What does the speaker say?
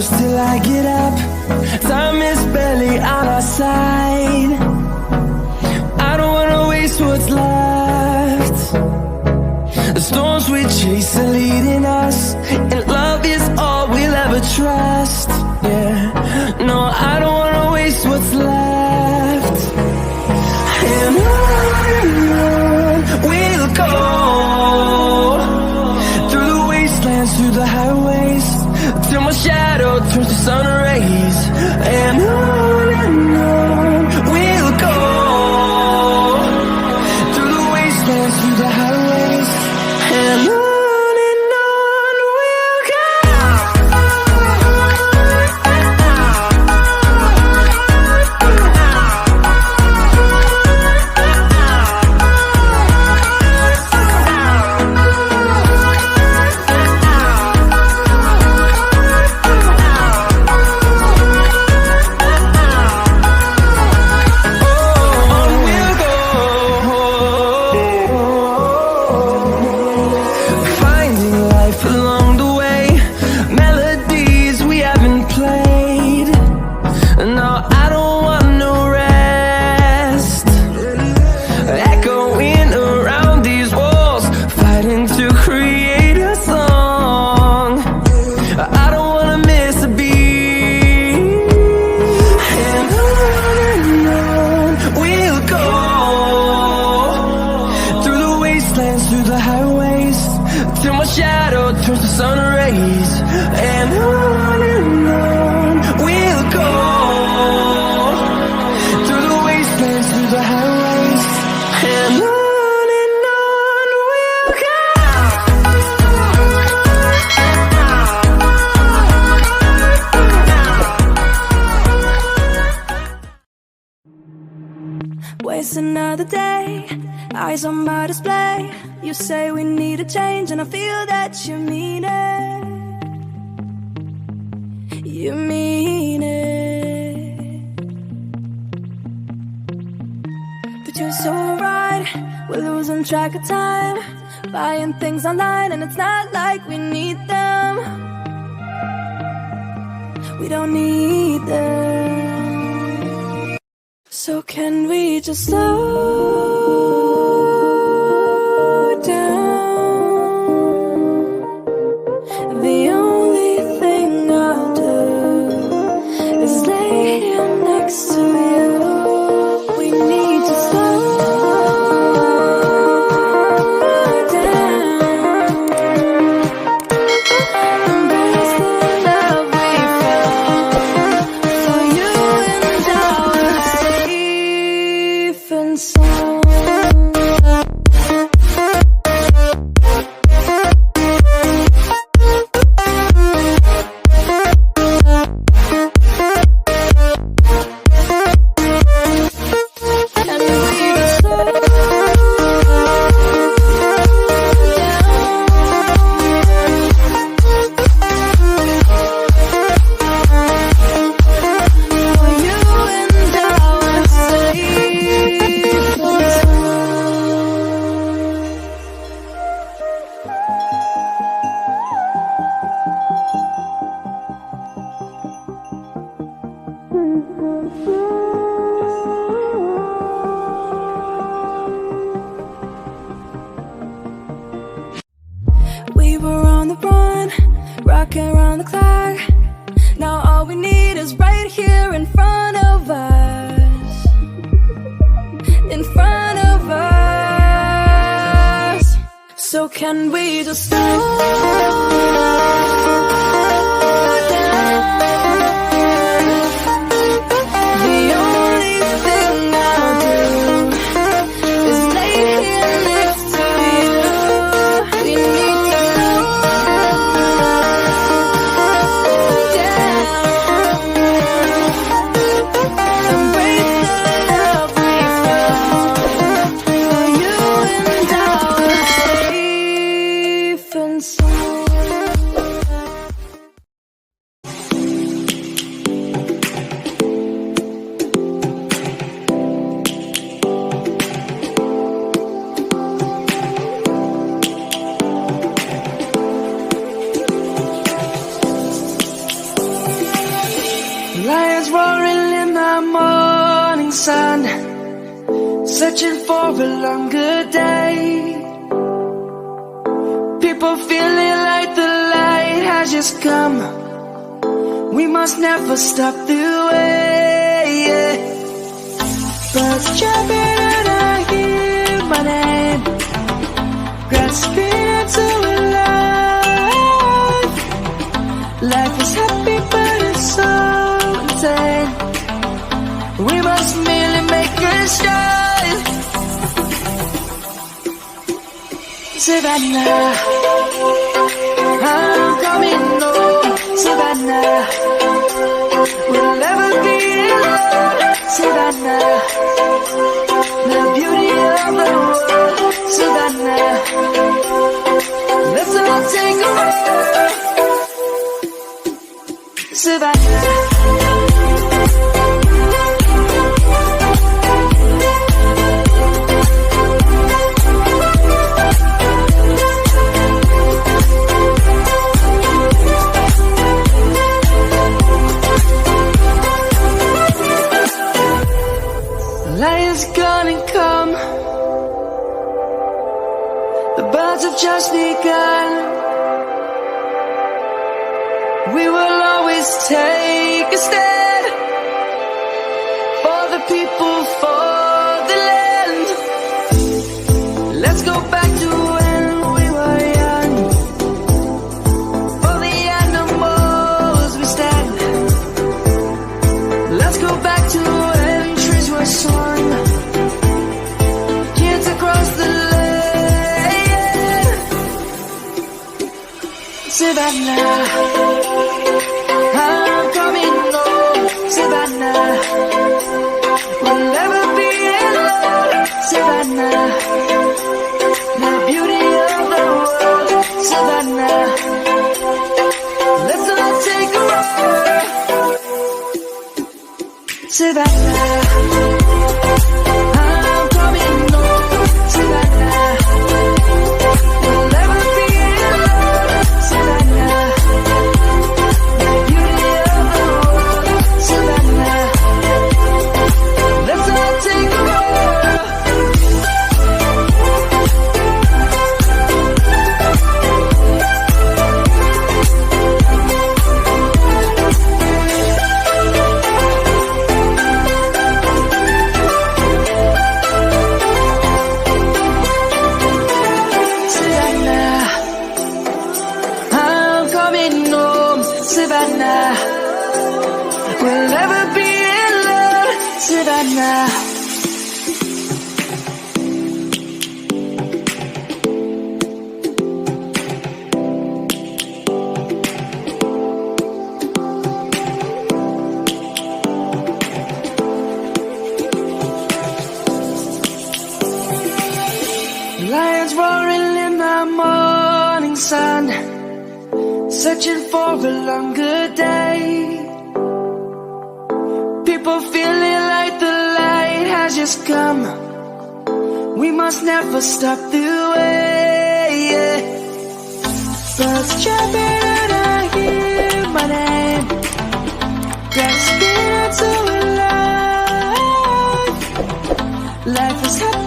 close till I get up. Time is barely on our side. I don't wanna waste what's left. The storms we chase are leading us, and love is all we'll ever trust. Yeah, no, I don't wanna waste what's left. And on we'll go, through the wastelands, through the highways, till my shadow turns to sun rays. And on we'll go, through the wastelands, through the highways, and on we'll go. Through the highways, till my shadow turns to sun rays. And on we'll go, through the wastelands, through the highways, and on we'll go. Waste another day, eyes on my display. You say we need a change, and I feel that you mean it. You mean it. But you're so right, we're losing track of time, buying things online, and it's not like we need them. We don't need them. So can we just slow down? The only thing I'll do is lay here next to you. We need to slow down. Embrace the love we found. For you and I are safe and sound. We were on the run, rocking around the clock. Now all we need is right here in front of us. In front of us. So can we just slow down? The only thing I'll do is lay here next to you. We need to slow down. Embrace the love we found. For you and I are safe and sound. roaring in the morning sun, searching for a longer day. People feeling like the light has just come. We must never stop the way. Birds jumping and I hear my name, grasping into a life. Life is happy but it's so insane. We must merely make a start. Savannah, I'm coming home. Savannah, we'll never be alone. Savannah, the beauty of the world. Savannah, let's all take a ride. Savannah. Lion's gonna come. The birds have just begun. We will always take a stand for the people, for the land. Let's go back to when we were young. For the animals we stand. Let's go back to when trees were swung. Kids across the land. Savannah, I'm coming home. Savannah, we'll never be alone. Savannah, the beauty of the world. Savannah, let's all take a ride. Savannah, I'm coming home. Savannah, we'll never be alone. Savannah, the beauty of the world. Savannah, let's all take a ride. Savannah, I'm coming home. Savannah, we'll never be alone. Savannah. Lions roaring in the morning sun, searching for a longer day. People feeling like the light has just come. We must never stop the way. Birds jumping and I hear my name, grasping into a life. Life is happy.